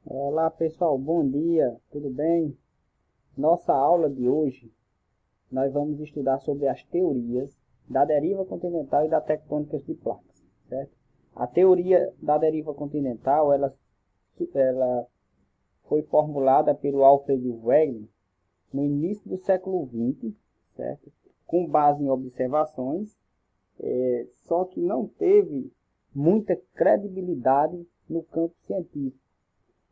Olá pessoal, bom dia, tudo bem? Nossa aula de hoje nós vamos estudar sobre as teorias da deriva continental e da tectônica de placas, certo? A teoria da deriva continental ela foi formulada pelo Alfred Wegener no início do século XX, certo? Com base em observações, só que não teve muita credibilidade no campo científico,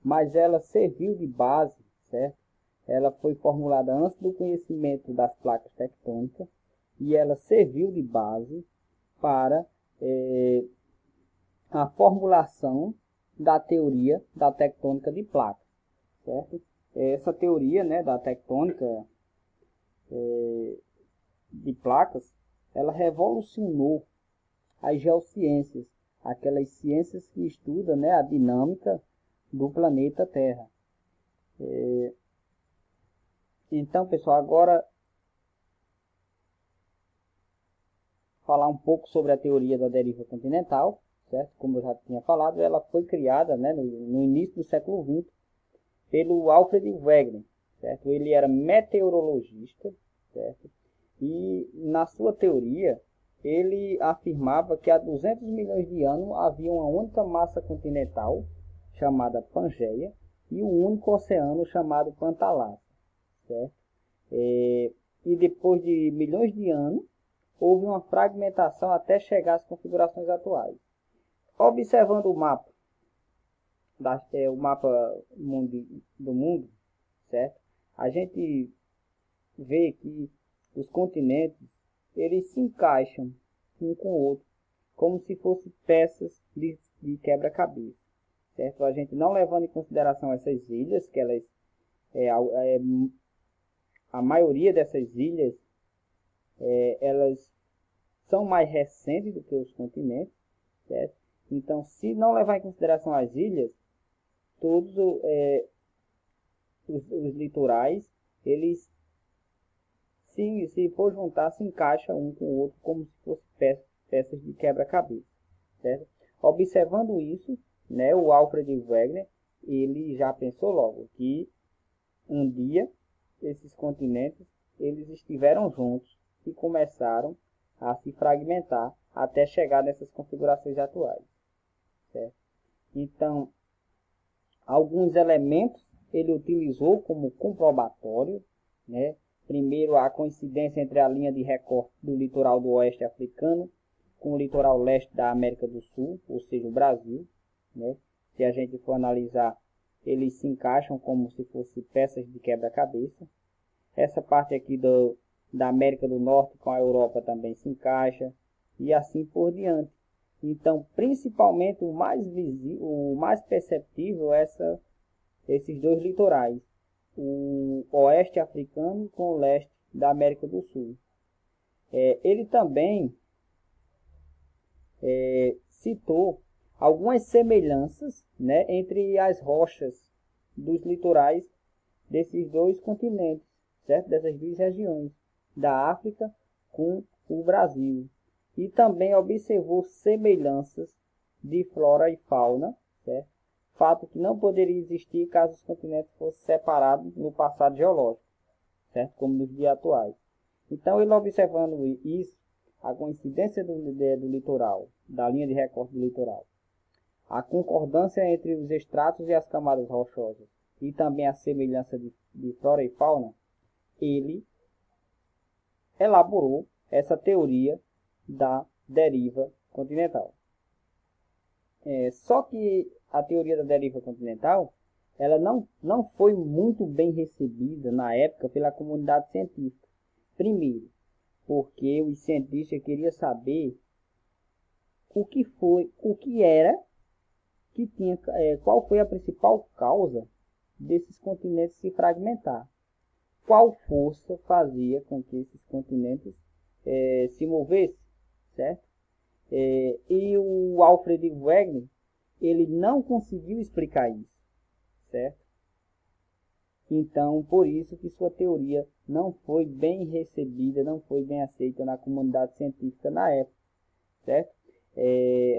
mas ela serviu de base, certo? Ela foi formulada antes do conhecimento das placas tectônicas e ela serviu de base para a formulação da teoria da tectônica de placas, certo? Essa teoria, né, da tectônica de placas, ela revolucionou as geociências, aquelas ciências que estudam, né, a dinâmica do planeta Terra. Então, pessoal, agora falar um pouco sobre a teoria da deriva continental, certo? Como eu já tinha falado, ela foi criada, né, no início do século XX pelo Alfred Wegener, certo? Ele era meteorologista, certo? E na sua teoria, ele afirmava que há 200 milhões de anos havia uma única massa continental chamada Pangeia e um único oceano chamado Pantalácia, certo? E depois de milhões de anos, houve uma fragmentação até chegar às configurações atuais. Observando o mapa, o mapa do mundo, certo? A gente vê que os continentes eles se encaixam um com o outro, como se fossem peças de quebra-cabeça, certo? A gente não levando em consideração essas ilhas, que elas a maioria dessas ilhas elas são mais recentes do que os continentes, certo? Então, se não levar em consideração as ilhas, todos os litorais, eles, se for juntar, se encaixa um com o outro como se fossem peças de quebra-cabeça, certo? Observando isso, né, o Alfred Wegener, ele já pensou logo que um dia esses continentes eles estiveram juntos e começaram a se fragmentar até chegar nessas configurações atuais, certo? Então, alguns elementos ele utilizou como comprobatório, né? Primeiro, a coincidência entre a linha de recorte do litoral do oeste africano com o litoral leste da América do Sul, ou seja, o Brasil, né? Se a gente for analisar, eles se encaixam como se fossem peças de quebra-cabeça. Essa parte aqui da América do Norte com a Europa também se encaixa, e assim por diante. Então, principalmente o mais perceptível é esses dois litorais, o oeste africano com o leste da América do Sul. Ele também citou algumas semelhanças, né, entre as rochas dos litorais desses dois continentes, certo? Dessas duas regiões, da África com o Brasil. E também observou semelhanças de flora e fauna, certo? Fato que não poderia existir caso os continentes fossem separados no passado geológico, certo? Como nos dias atuais. Então, ele observando isso, a coincidência do litoral, da linha de recorte do litoral, a concordância entre os estratos e as camadas rochosas, e também a semelhança de flora e fauna, ele elaborou essa teoria da deriva continental. Só que a teoria da deriva continental ela não foi muito bem recebida na época pela comunidade científica. Primeiro, porque os cientistas queriam saber o que era, qual foi a principal causa desses continentes se fragmentar. Qual força fazia com que esses continentes se movessem, certo? E o Alfred Wegener, ele não conseguiu explicar isso, certo? Então, por isso que sua teoria não foi bem recebida, não foi bem aceita na comunidade científica na época, certo?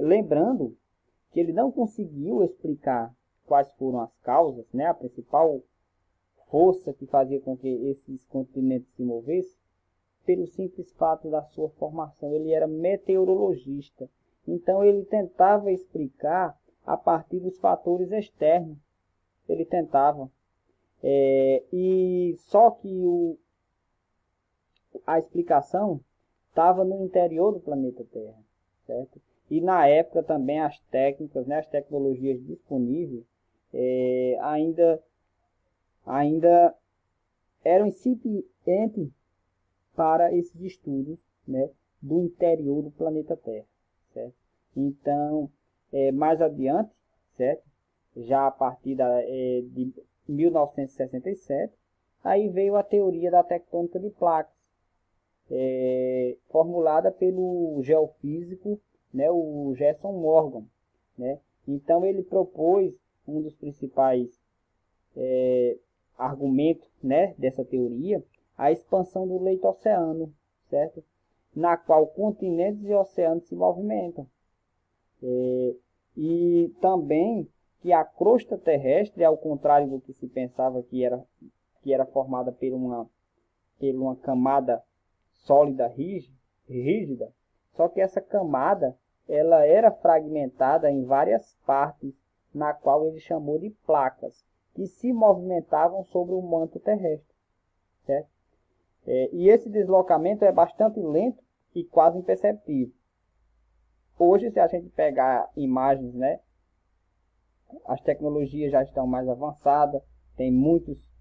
Lembrando que ele não conseguiu explicar quais foram as causas, né? A principal força que fazia com que esses continentes se movessem, pelo simples fato da sua formação. Ele era meteorologista, então ele tentava explicar a partir dos fatores externos. Ele tentava. E só que a explicação estava no interior do planeta Terra, certo? E na época também as técnicas, né, as tecnologias disponíveis ainda eram incipientes para esses estudos, né, do interior do planeta Terra, certo? Então, mais adiante, certo? Já a partir de 1967, aí veio a teoria da tectônica de placas, formulada pelo geofísico, né, o Gerson Morgan, né? Então ele propôs um dos principais argumentos, né, dessa teoria, a expansão do leito oceano, certo? Na qual continentes e oceanos se movimentam. E também que a crosta terrestre, ao contrário do que se pensava que era formada por uma camada sólida rígida, só que essa camada ela era fragmentada em várias partes, na qual ele chamou de placas, que se movimentavam sobre o manto terrestre, certo? E esse deslocamento é bastante lento e quase imperceptível. Hoje, se a gente pegar imagens, né, as tecnologias já estão mais avançadas, tem muitos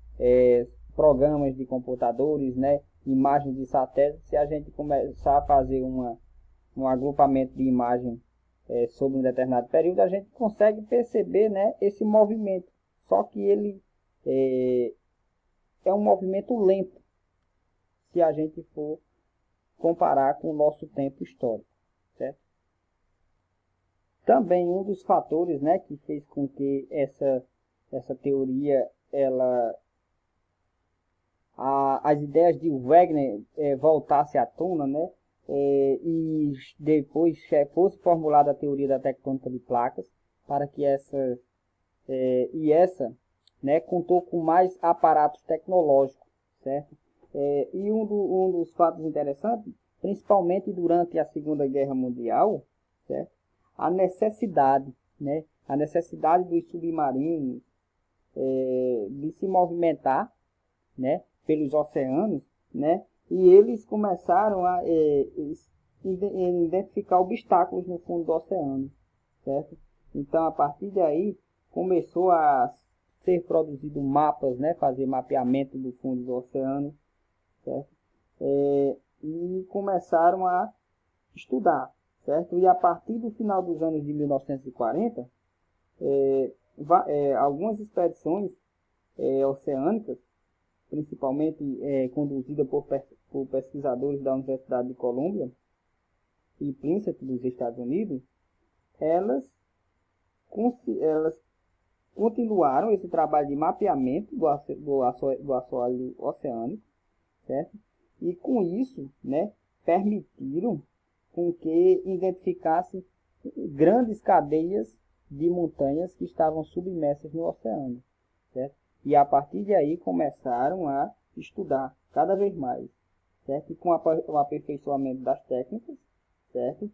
programas de computadores, né, imagens de satélite. Se a gente começar a fazer um agrupamento de imagem sobre um determinado período, a gente consegue perceber, né, esse movimento. Só que ele é um movimento lento, se a gente for comparar com o nosso tempo histórico, certo? Também um dos fatores, né, que fez com que essa teoria, as ideias de Wegener voltassem à tona, né, e depois fosse formulada a teoria da tectônica de placas, para que essa, né, contou com mais aparatos tecnológicos, certo? E um dos fatos interessantes, principalmente durante a Segunda Guerra Mundial, certo? A necessidade, né? A necessidade dos submarinos de se movimentar, né, pelos oceanos, né? E eles começaram a identificar obstáculos no fundo do oceano, certo? Então, a partir daí, começou a ser produzido mapas, né? Fazer mapeamento do fundo do oceano, certo? E começaram a estudar, certo? E a partir do final dos anos de 1940, algumas expedições oceânicas, principalmente conduzidas por pesquisadores da Universidade de Colômbia e Princeton dos Estados Unidos, elas continuaram esse trabalho de mapeamento do assoalho oceânico, certo? E com isso, né, permitiram com que identificassem grandes cadeias de montanhas que estavam submersas no oceano, certo? E a partir de aí começaram a estudar cada vez mais, certo? E com o aperfeiçoamento das técnicas, certo?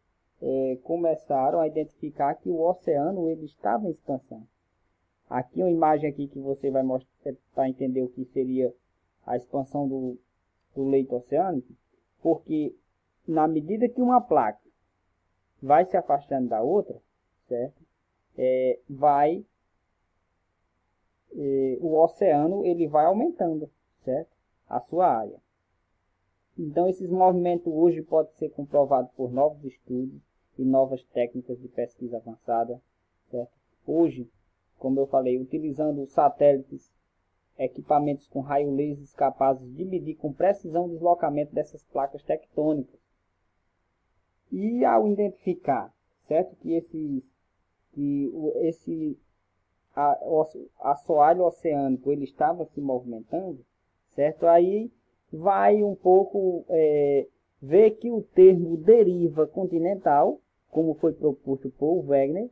Começaram a identificar que o oceano ele estava em expansão. Aqui uma imagem aqui que você vai mostrar para entender o que seria a expansão do leito oceânico, porque na medida que uma placa vai se afastando da outra, certo? O oceano ele vai aumentando, certo? A sua área. Então esses movimentos hoje podem ser comprovados por novos estudos e novas técnicas de pesquisa avançada, certo? Hoje, como eu falei, utilizando satélites, equipamentos com raio laser capazes de medir com precisão o deslocamento dessas placas tectônicas. E ao identificar, certo, que esse assoalho oceânico ele estava se movimentando, certo? Aí vai um pouco ver que o termo deriva continental, como foi proposto por Wegener,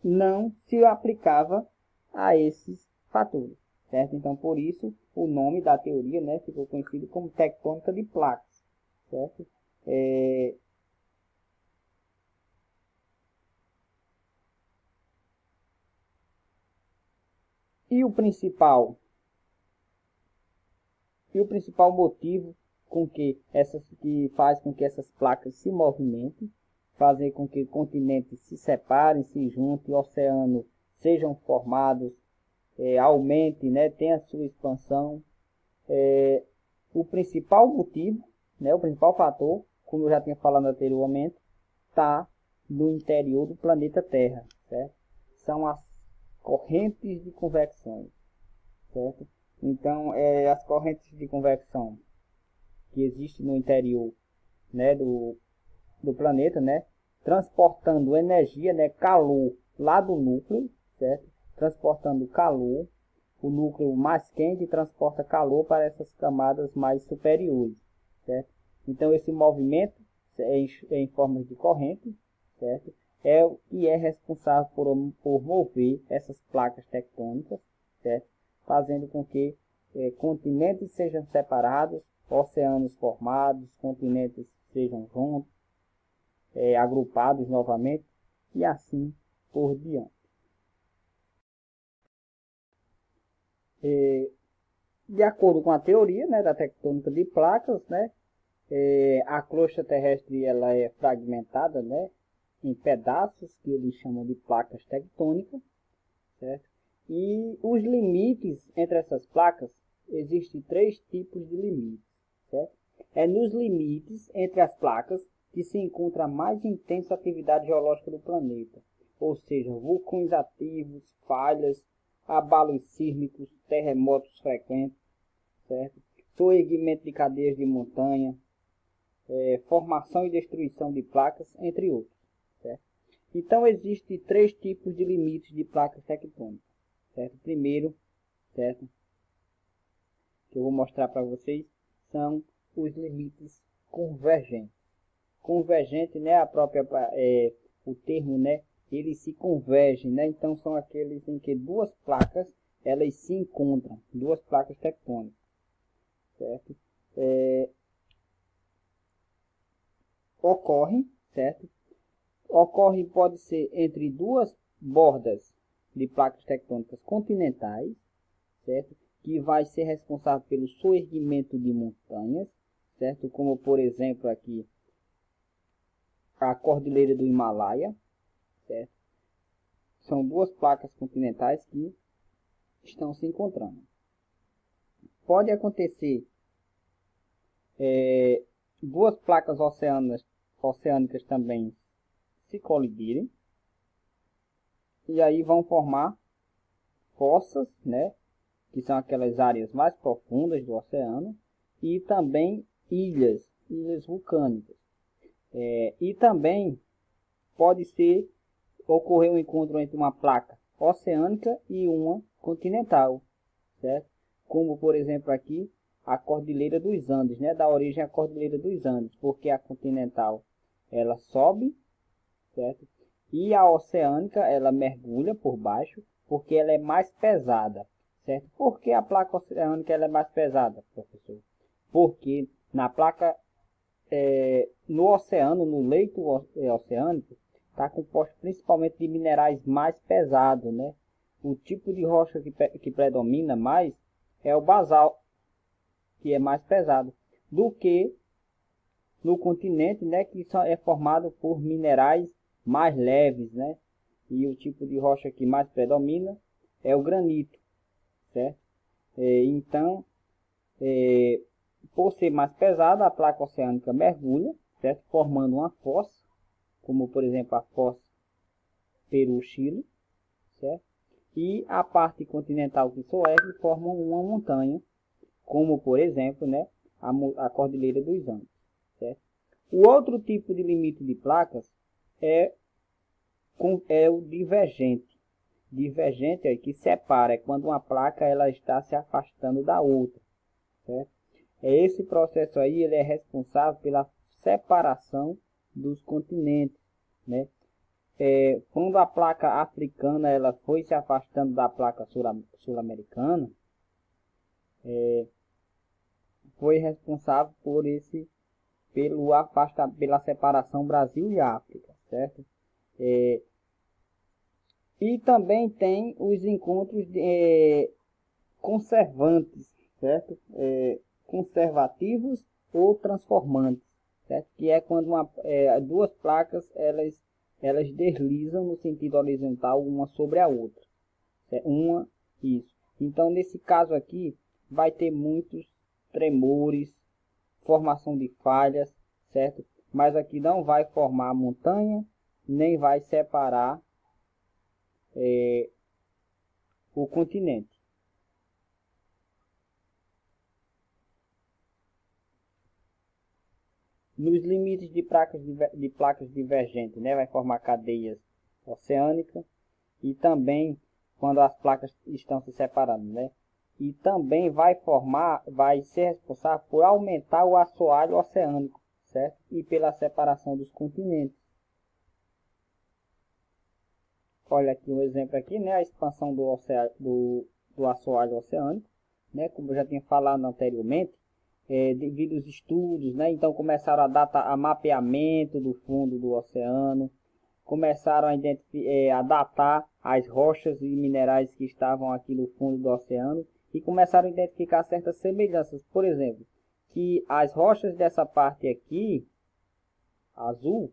não se aplicava a esses fatores, certo? Então, por isso, o nome da teoria, né, ficou conhecido como tectônica de placas, certo? E o principal motivo que faz com que essas placas se movimentem, fazer com que continentes se separem, se juntem, oceanos sejam formados, aumente, né, tenha sua expansão. O principal motivo, né, o principal fator, como eu já tinha falado anteriormente, está no interior do planeta Terra, certo? São as correntes de convecção, certo? Então, as correntes de convecção que existem no interior, né, do planeta, né, transportando energia, né, calor lá do núcleo, certo? Transportando calor, o núcleo mais quente transporta calor para essas camadas mais superiores, certo? Então esse movimento em forma de corrente, certo? É o que é responsável por mover essas placas tectônicas, certo? Fazendo com que continentes sejam separados, oceanos formados, continentes sejam juntos, agrupados novamente e assim por diante. De acordo com a teoria, né, da tectônica de placas, né, a crosta terrestre ela é fragmentada, né, em pedaços que eles chamam de placas tectônicas, certo? E os limites entre essas placas, existem três tipos de limites, certo? É nos limites entre as placas que se encontra a mais intensa atividade geológica do planeta, ou seja, vulcões ativos, falhas, abalos sísmicos, terremotos frequentes, certo? Soerguimento de cadeias de montanha, formação e destruição de placas, entre outros, certo? Então, existem três tipos de limites de placas tectônicas, certo? Primeiro, certo, que eu vou mostrar para vocês, são os limites convergentes. Convergente, né, o termo, né, eles se convergem, né? Então, são aqueles em que duas placas, elas se encontram, duas placas tectônicas, certo? Certo? Pode ser entre duas bordas de placas tectônicas continentais, certo? Que vai ser responsável pelo soerguimento de montanhas, certo? Como por exemplo aqui a Cordilheira do Himalaia, certo? São duas placas continentais que estão se encontrando. Pode acontecer duas placas oceânicas também se colidirem e aí vão formar fossas, né, que são aquelas áreas mais profundas do oceano, e também ilhas vulcânicas. E também pode ocorrer um encontro entre uma placa oceânica e uma continental, certo? Como por exemplo aqui a Cordilheira dos Andes, né, da origem à Cordilheira dos Andes, porque a continental ela sobe, certo? E a oceânica ela mergulha por baixo, porque ela é mais pesada, certo? Por que a placa oceânica ela é mais pesada, professor? Porque na placa, no oceano, no leito oceânico, está composto principalmente de minerais mais pesados, né? O tipo de rocha que predomina mais é o basal, que é mais pesado, do que no continente, né, que é formado por minerais mais leves, né? E o tipo de rocha que mais predomina é o granito, certo? Então, por ser mais pesada, a placa oceânica mergulha, certo? Formando uma fossa, como por exemplo a fossa Peru-Chile, certo? E a parte continental que soergue forma uma montanha, como por exemplo, né, a Cordilheira dos Andes, certo? O outro tipo de limite de placas é o divergente. Divergente é que separa, é quando uma placa ela está se afastando da outra, certo? Esse processo aí ele é responsável pela separação dos continentes, né? quando a placa africana ela foi se afastando da placa sul-americana, foi responsável pela separação Brasil e África, certo? E também tem os encontros conservantes, certo? Conservativos ou transformantes, certo? Que é quando duas placas elas deslizam no sentido horizontal uma sobre a outra, certo? Isso. Então nesse caso aqui vai ter muitos tremores, formação de falhas, certo? Mas aqui não vai formar montanha, nem vai separar o continente. Nos limites de placas divergentes, né, vai formar cadeias oceânicas e também quando as placas estão se separando, né? E também vai ser responsável por aumentar o assoalho oceânico, certo? E pela separação dos continentes. Olha aqui um exemplo aqui, né? A expansão do assoalho oceânico, né? Como eu já tinha falado anteriormente, devido aos estudos, né? Então começaram a mapeamento do fundo do oceano, começaram a datar as rochas e minerais que estavam aqui no fundo do oceano e começaram a identificar certas semelhanças. Por exemplo, que as rochas dessa parte aqui, azul,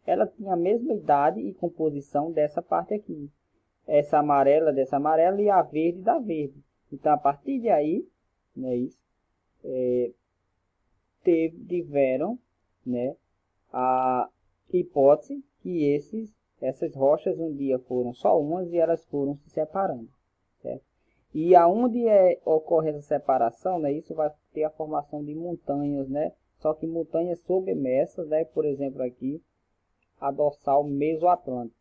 ela tinha a mesma idade e composição dessa parte aqui. Essa amarela dessa amarela e a verde da verde. Então, a partir de aí, né, tiveram, né, a hipótese que essas rochas um dia foram só umas e elas foram se separando, certo? E aonde ocorre essa separação, né, isso vai ter a formação de montanhas, né? Só que montanhas submersas, né, por exemplo aqui, a dorsal mesoatlântica.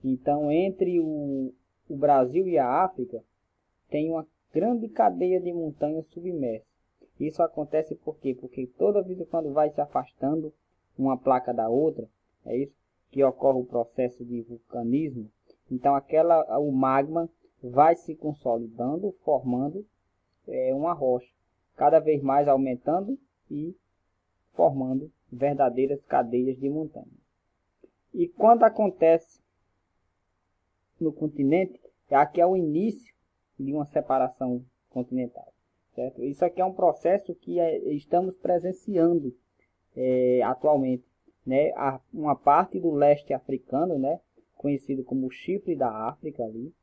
Então, entre o Brasil e a África, tem uma grande cadeia de montanhas submersas. Isso acontece por quê? Porque toda vez quando vai se afastando uma placa da outra, é isso que ocorre o processo de vulcanismo. Então, o magma vai se consolidando, formando uma rocha, cada vez mais aumentando e formando verdadeiras cadeias de montanhas. E quando acontece no continente, aqui é o início de uma separação continental, certo? Isso aqui é um processo que estamos presenciando atualmente, né? Uma parte do leste africano, né, conhecido como o chifre da África ali,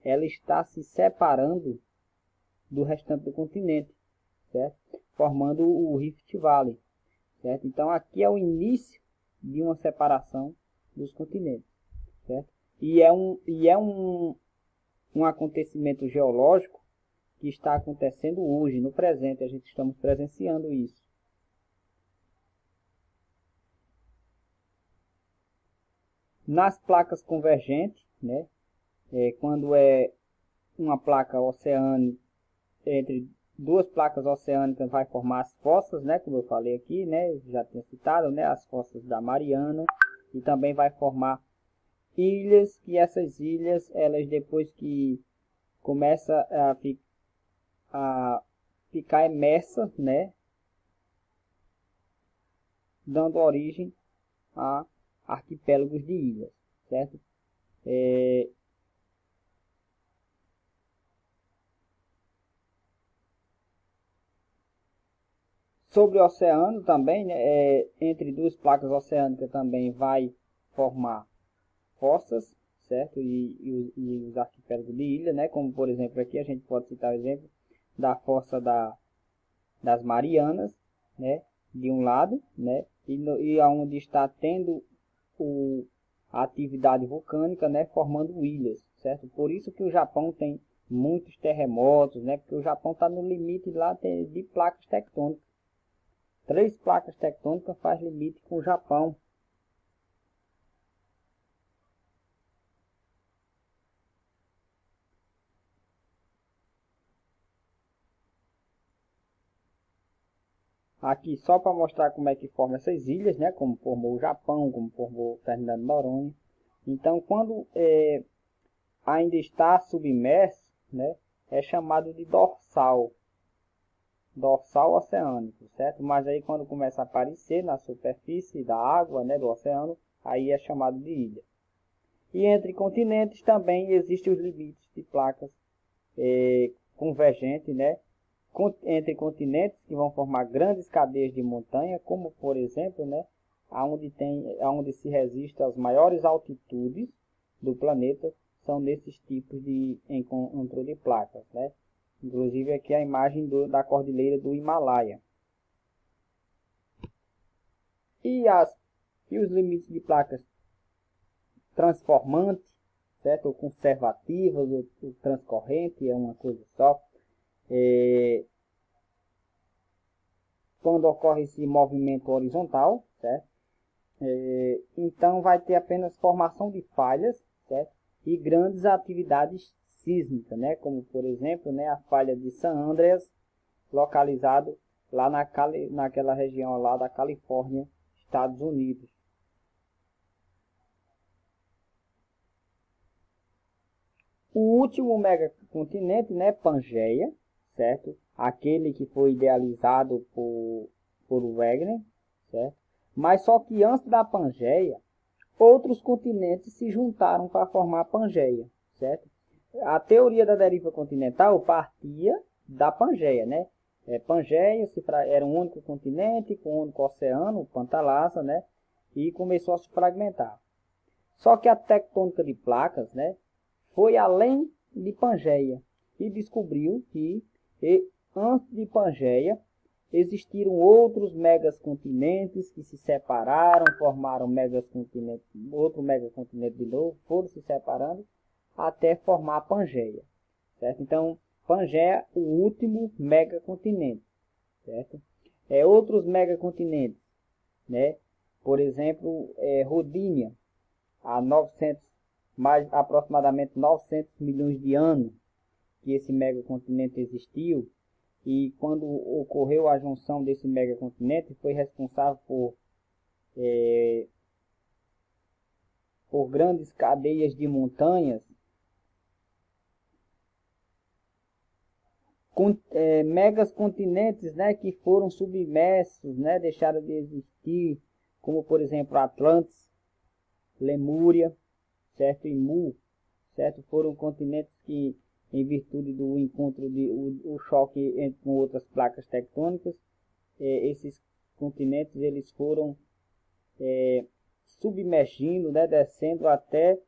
ela está se separando do restante do continente, certo? Formando o Rift Valley, certo? Então aqui é o início de uma separação dos continentes, certo? E é um acontecimento geológico que está acontecendo hoje, no presente, a gente estamos presenciando isso. Nas placas convergentes, né, quando é uma placa oceânica, entre duas placas oceânicas vai formar as fossas, né, como eu falei aqui, né, já tinha citado, né, as fossas da Mariana, e também vai formar ilhas, que essas ilhas, elas depois que começa a ficar imersa, né, dando origem a arquipélagos de ilhas, certo? Sobre o oceano também, né, entre duas placas oceânicas também vai formar fossas, certo? E os arquipélagos de ilha, né? Como por exemplo aqui a gente pode citar o exemplo da fossa das Marianas, né? De um lado, né? E aonde está tendo a atividade vulcânica, né? Formando ilhas, certo? Por isso que o Japão tem muitos terremotos, né? Porque o Japão está no limite lá de placas tectônicas. 3 placas tectônicas faz limite com o Japão. Aqui só para mostrar como é que forma essas ilhas, né? Como formou o Japão, como formou Fernando de Noronha. Então, quando ainda está submerso, né, é chamado de dorsal oceânico, certo? Mas aí quando começa a aparecer na superfície da água, né, do oceano, aí é chamado de ilha. E entre continentes também existem os limites de placas convergentes, né, entre continentes que vão formar grandes cadeias de montanha, como por exemplo, né, aonde se resiste às maiores altitudes do planeta, são nesses tipos de encontro de placas, né? Inclusive aqui a imagem da cordilheira do Himalaia. E os limites de placas transformantes, certo? Ou conservativas, ou transcorrente, é uma coisa só. Quando ocorre esse movimento horizontal, certo? Então vai ter apenas formação de falhas, certo? E grandes atividades sísmicas, né? Como por exemplo, né, a falha de San Andreas, localizado lá naquela região lá da Califórnia, Estados Unidos. O último megacontinente, né, Pangeia, certo? Aquele que foi idealizado por Wegener, certo? Mas só que antes da Pangeia, outros continentes se juntaram para formar a Pangeia, certo? A teoria da deriva continental partia da Pangeia, né? Pangeia era um único continente com um único oceano, o Pantalassa, né? E começou a se fragmentar. Só que a tectônica de placas, né, foi além de Pangeia e descobriu que antes de Pangeia existiram outros megacontinentes que se separaram, formaram outro megacontinente de novo, foram se separando até formar a Pangeia, certo? Então, Pangeia é o último megacontinente, certo? Outros megacontinentes, né? Por exemplo, Rodinia, há aproximadamente 900 milhões de anos que esse megacontinente existiu, e quando ocorreu a junção desse megacontinente, foi responsável por grandes cadeias de montanhas, megacontinentes, né, que foram submersos, né, deixaram de existir, como por exemplo Atlantis, Lemúria, certo, e Mu, certo, foram continentes que, em virtude do encontro o choque com outras placas tectônicas, esses continentes eles foram submergindo, né, descendo até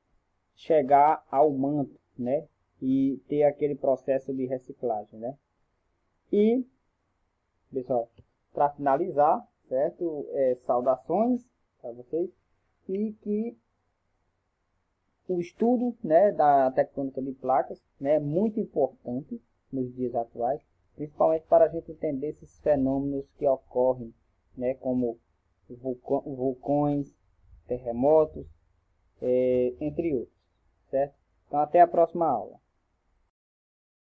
chegar ao manto, né, e ter aquele processo de reciclagem, né. E, pessoal, para finalizar, certo, saudações para vocês, e que o estudo, né, da tectônica de placas, né, é muito importante nos dias atuais, principalmente para a gente entender esses fenômenos que ocorrem, né, como vulcões, terremotos, entre outros, certo? Então até a próxima aula.